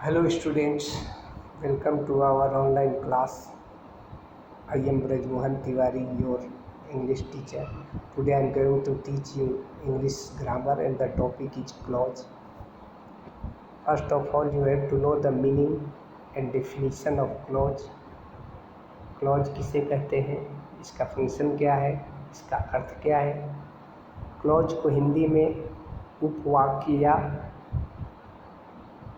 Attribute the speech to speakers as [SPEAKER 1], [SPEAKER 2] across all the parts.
[SPEAKER 1] Hello students, welcome to our online class. I am Braj Mohan Tiwari, your English teacher. Today I am going to teach you English grammar and the topic is clause. First of all, you have to know the meaning and definition of clause. Clause किसे कहते हैं, इसका function क्या है, इसका अर्थ क्या है। Clause को हिंदी में उपवाक्य या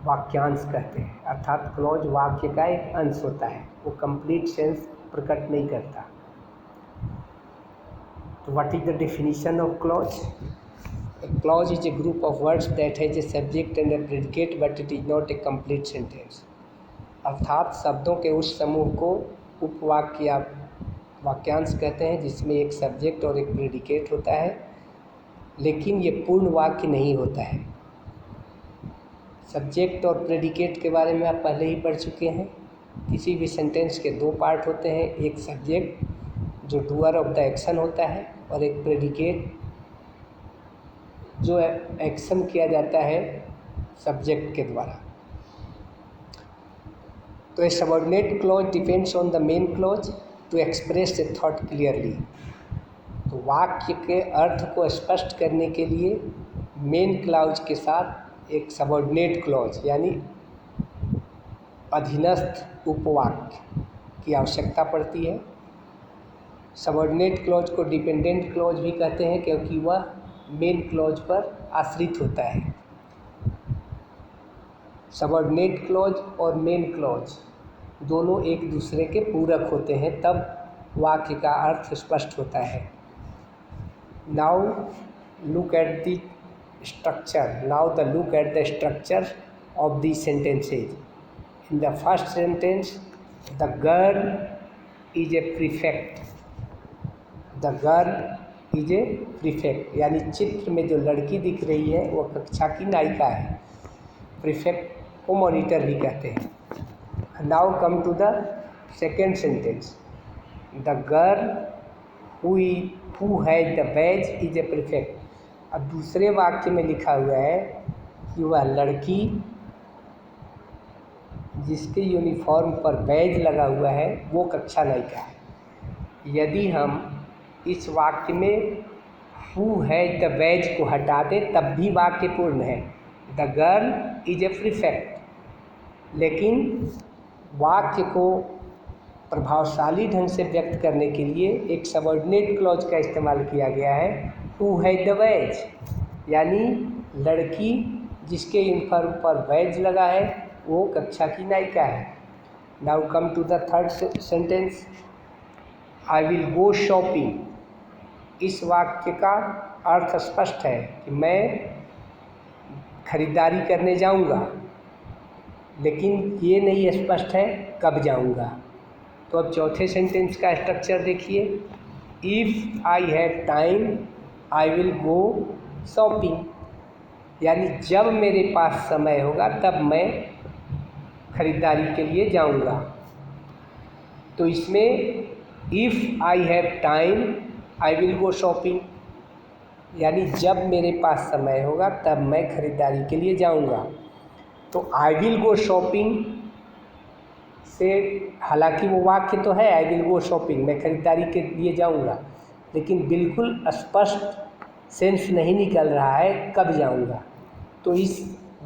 [SPEAKER 1] वाक्यांश कहते हैं, अर्थात क्लॉज वाक्य का एक अंश होता है, वो कंप्लीट सेंस प्रकट नहीं करता। तो what is the definition of clause? Clause is a group of words that has a subject and a predicate but it is not a complete sentence. अर्थात शब्दों के उस समूह को उपवाक्य या वाक्यांश कहते हैं जिसमें एक सब्जेक्ट और एक प्रेडिकेट होता है, लेकिन ये पूर्ण वाक्य नहीं होता है। सब्जेक्ट और प्रेडिकेट के बारे में आप पहले ही पढ़ चुके हैं। किसी भी सेंटेंस के दो पार्ट होते हैं, एक सब्जेक्ट जो डूअर ऑफ द एक्शन होता है और एक प्रेडिकेट जो एक्शन किया जाता है सब्जेक्ट के द्वारा। तो a subordinate clause depends on the main clause to express a thought clearly. तो वाक्य के अर्थ को स्पष्ट करने के लिए मेन क्लॉज के साथ एक सबऑर्डिनेट क्लॉज यानी अधीनस्थ उपवाक्य की आवश्यकता पड़ती है। सबऑर्डिनेट क्लॉज को डिपेंडेंट क्लॉज भी कहते हैं क्योंकि वह मेन क्लॉज पर आश्रित होता है। सबऑर्डिनेट क्लॉज और मेन क्लॉज दोनों एक दूसरे के पूरक होते हैं, तब वाक्य का अर्थ स्पष्ट होता है। Now look at the structure. Now look at the structure of these sentences. In the first sentence, the girl is a prefect. The girl is a prefect. यानी चित्र में जो लड़की दिख रही है वो कक्षा की नायिका है। प्रीफेक्ट को मॉनिटर भी कहते हैं। Now come to the second sentence. The girl who has the badge is a prefect. अब दूसरे वाक्य में लिखा हुआ है कि वह लड़की जिसके यूनिफॉर्म पर बैज लगा हुआ है वो कक्षा नायिका है। यदि हम इस वाक्य में हु है द बैज को हटा दें तब भी वाक्य पूर्ण है। The girl is a prefect. लेकिन वाक्य को प्रभावशाली ढंग से व्यक्त करने के लिए एक सबऑर्डिनेट क्लॉज का इस्तेमाल किया गया है, हु है द बैज, यानी लड़की जिसके यूनिफॉर्म पर बैज लगा है वो कक्षा की नायिका है। Now come to the third sentence, I will go shopping. इस वाक्य का अर्थ स्पष्ट है कि मैं खरीदारी करने जाऊंगा, लेकिन ये नहीं स्पष्ट है कब जाऊंगा। तो अब चौथे सेंटेंस का स्ट्रक्चर देखिए, if I have time I will go shopping, यानी जब मेरे पास समय होगा तब मैं खरीदारी के लिए जाऊंगा। तो इसमें if I have time I will go shopping, यानी जब मेरे पास समय होगा तब मैं खरीदारी के लिए जाऊंगा। तो आई विल गो शॉपिंग से, हालांकि वो वाक्य तो है आई विल गो शॉपिंग, मैं खरीदारी के लिए जाऊंगा, लेकिन बिल्कुल स्पष्ट सेंस नहीं निकल रहा है कब जाऊंगा। तो इस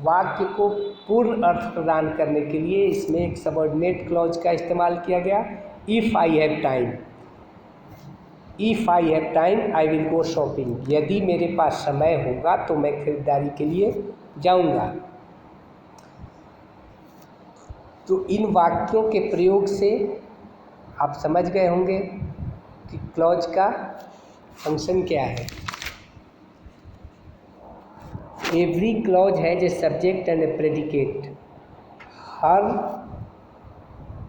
[SPEAKER 1] वाक्य को पूर्ण अर्थ प्रदान करने के लिए इसमें एक सबऑर्डिनेट क्लॉज का इस्तेमाल किया गया, if I have time. If I have time I will go shopping, यदि मेरे पास समय होगा तो मैं खरीदारी के लिए जाऊंगा। तो इन वाक्यों के प्रयोग से आप समझ गए होंगे कि क्लॉज का फंक्शन क्या है। Every clause has a subject and a predicate. हर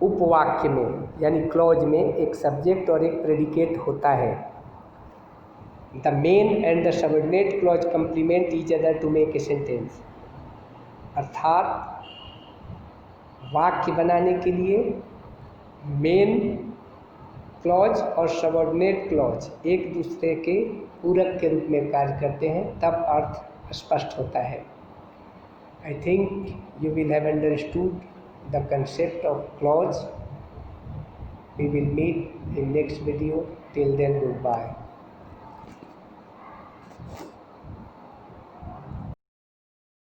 [SPEAKER 1] उपवाक्य में यानी क्लॉज में एक सब्जेक्ट और एक प्रेडिकेट होता है। The main and the subordinate clause complement each other to make a sentence. अर्थात वाक्य बनाने के लिए मेन क्लॉज और सबऑर्डिनेट क्लॉज एक दूसरे के पूरक के रूप में कार्य करते हैं, तब अर्थ स्पष्ट होता है। I think you will have understood the concept of clause. We will meet in next video. Till then, goodbye.